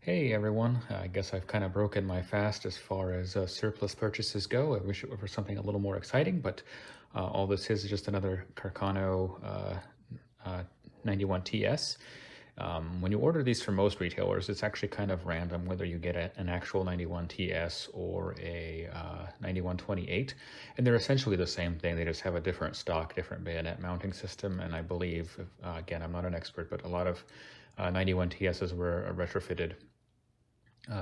Hey everyone, I guess I've kind of broken my fast as far as surplus purchases go. I wish it were something a little more exciting, but all this is just another Carcano 91 TS. When you order these from most retailers, it's actually kind of random whether you get an actual 91 TS or a 9128, and they're essentially the same thing. They just have a different stock, different bayonet mounting system, and I believe, again, I'm not an expert, but a lot of 91 TSs were retrofitted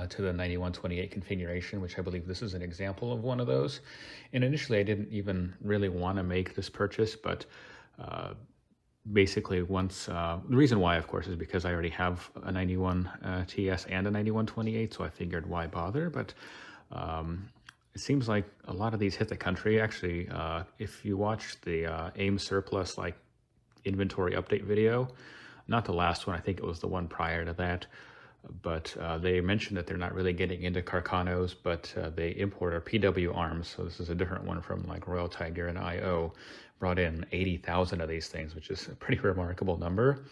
to the 9128 configuration, which I believe this is an example of one of those. And initially I didn't even really want to make this purchase, but basically once, the reason why of course is because I already have a 91 TS and a 9128, so I figured why bother, but it seems like a lot of these hit the country. Actually, if you watch the AIM surplus like inventory update video, not the last one, I think it was the one prior to that, but they mentioned that they're not really getting into Carcanos, but they import our PW arms. So this is a different one from like Royal Tiger and IO. Brought in 80,000 of these things, which is a pretty remarkable number.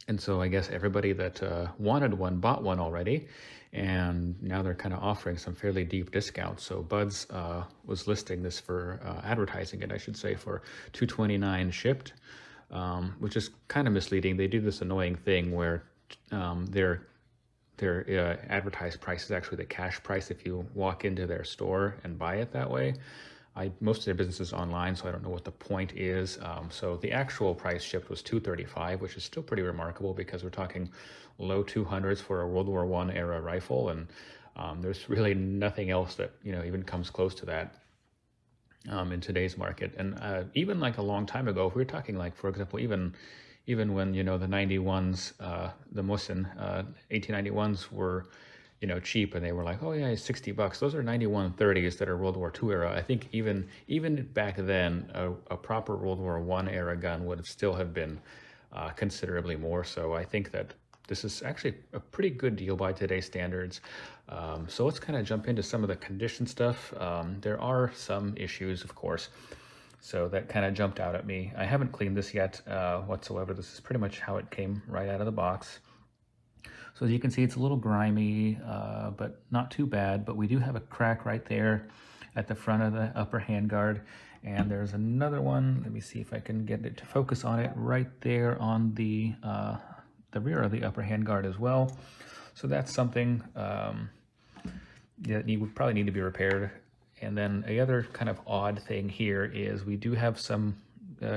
And so I guess everybody that wanted one bought one already, and now they're kind of offering some fairly deep discounts. So Buds was listing this for advertising it, I should say, for $229 shipped, which is kind of misleading. They do this annoying thing where their advertised price is actually the cash price if you walk into their store and buy it that way. Most of their business is online, so I don't know what the point is. So the actual price shipped was $235, which is still pretty remarkable because we're talking low 200s for a World War I era rifle, and there's really nothing else that even comes close to that in today's market. And even like a long time ago, if we were talking like, for example, even when the 91s, the Musin 1891s were cheap, and they were like, oh yeah, $60. Those are 9130s that are World War II era. I think even back then, a proper World War I era gun would still have been considerably more. So I think that this is actually a pretty good deal by today's standards. So let's kind of jump into some of the condition stuff. There are some issues, of course. So that kind of jumped out at me. I haven't cleaned this yet whatsoever. This is pretty much how it came right out of the box. So as you can see, it's a little grimy, but not too bad. But we do have a crack right there at the front of the upper handguard. And there's another one. Let me see if I can get it to focus on it right there on the rear of the upper handguard as well. So that's something that would probably need to be repaired. And then a other kind of odd thing here is we do have some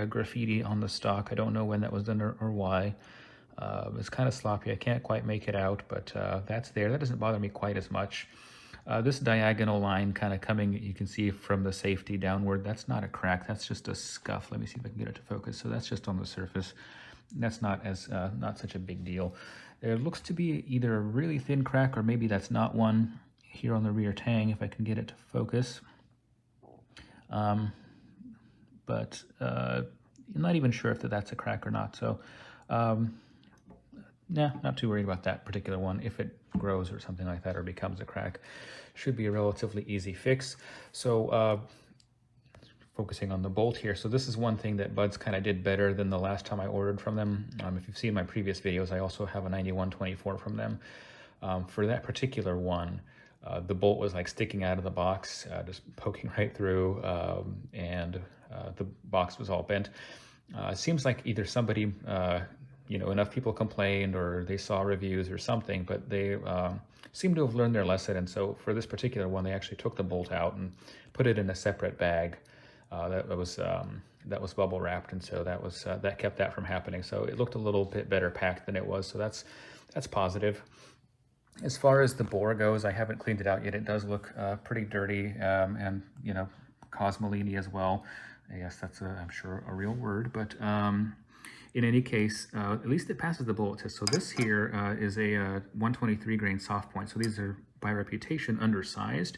graffiti on the stock. I don't know when that was done or why. It's kind of sloppy. I can't quite make it out, but that's there. That doesn't bother me quite as much. This diagonal line kind of coming, you can see from the safety downward, that's not a crack, that's just a scuff. Let me see if I can get it to focus. So that's just on the surface. That's not such a big deal. There looks to be either a really thin crack or maybe that's not one here on the rear tang, if I can get it to focus. But I'm not even sure if that's a crack or not. So not too worried about that particular one. If it grows or something like that or becomes a crack, should be a relatively easy fix. So focusing on the bolt here. So this is one thing that Buds kind of did better than the last time I ordered from them. If you've seen my previous videos, I also have a 9124 from them. For that particular one, the bolt was like sticking out of the box, just poking right through, and the box was all bent. It seems like either somebody, enough people complained or they saw reviews or something, but they seem to have learned their lesson. And so for this particular one, they actually took the bolt out and put it in a separate bag that was bubble wrapped, and so that kept that from happening. So it looked a little bit better packed than it was. So that's positive. As far as the bore goes, I haven't cleaned it out yet. It does look pretty dirty, and Cosmolini as well. I guess that's I'm sure a real word, but in any case, at least it passes the bullet test. So this here is a 123 grain soft point. So these are by reputation undersized,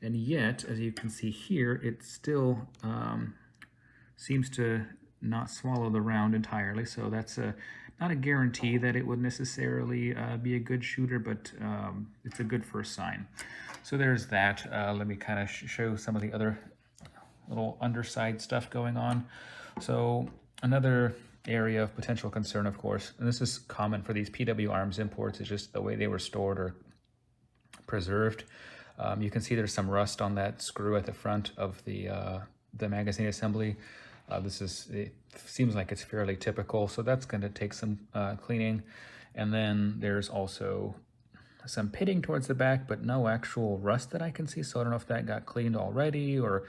and yet, as you can see here, it still seems to not swallow the round entirely. So that's not a guarantee that it would necessarily be a good shooter, but it's a good first sign. So there's that. Let me kind of show some of the other little underside stuff going on. So another area of potential concern, of course, and this is common for these PW Arms imports, is just the way they were stored or preserved. You can see there's some rust on that screw at the front of the magazine assembly. It seems like it's fairly typical, so that's going to take some cleaning. And then there's also some pitting towards the back, but no actual rust that I can see, so I don't know if that got cleaned already or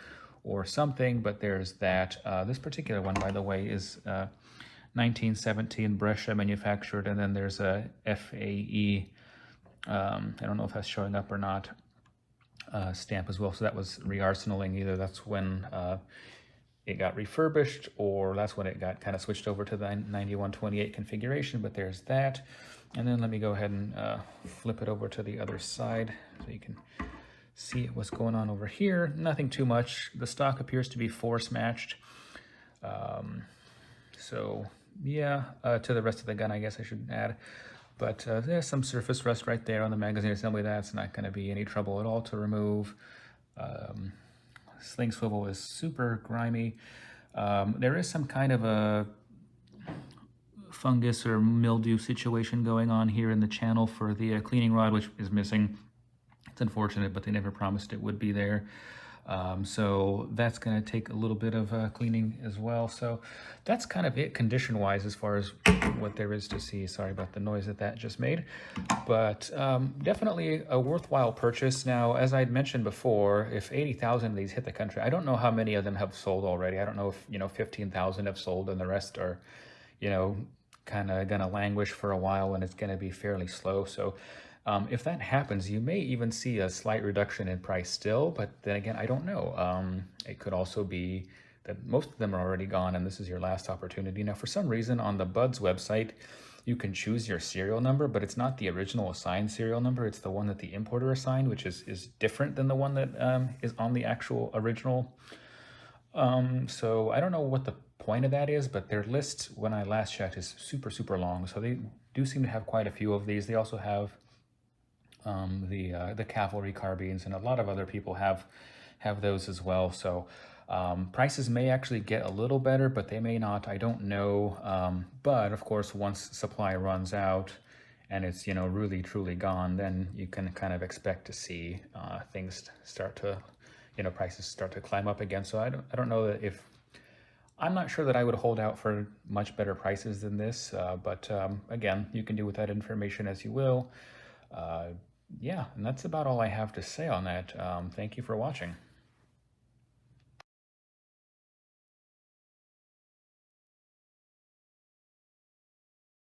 something, but there's that. This particular one, by the way, is 1917 Brescia manufactured, and then there's a FAE, I don't know if that's showing up or not, stamp as well. So that was re-arsenaling. Either that's when it got refurbished, or that's when it got kind of switched over to the 9128 configuration, but there's that. And then let me go ahead and flip it over to the other side so you can see what's going on over here. Nothing too much. The stock appears to be force matched. So yeah, to the rest of the gun, I guess I should add. But there's some surface rust right there on the magazine assembly. That's not going to be any trouble at all to remove. Sling swivel is super grimy. There is some kind of a fungus or mildew situation going on here in the channel for the cleaning rod, which is missing. It's unfortunate, but they never promised it would be there. So that's going to take a little bit of cleaning as well. So that's kind of it condition-wise as far as what there is to see. Sorry about the noise that just made. But definitely a worthwhile purchase. Now, as I'd mentioned before, if 80,000 of these hit the country, I don't know how many of them have sold already. I don't know if 15,000 have sold and the rest are kind of going to languish for a while and it's going to be fairly slow. So if that happens, you may even see a slight reduction in price still, but then again, I don't know. It could also be that most of them are already gone and this is your last opportunity. Now, for some reason on the Buds website, you can choose your serial number, but it's not the original assigned serial number. It's the one that the importer assigned, which is different than the one that is on the actual original. So I don't know what the point of that is, but their list, when I last checked, is super, super long. So they do seem to have quite a few of these. They also have the cavalry carbines, and a lot of other people have those as well. So prices may actually get a little better, but they may not. I don't know. But of course, once supply runs out and it's really truly gone, then you can kind of expect to see things start to prices start to climb up again. So I don't know that I'm not sure that I would hold out for much better prices than this, but again, you can do with that information as you will. Yeah, and that's about all I have to say on that. Thank you for watching.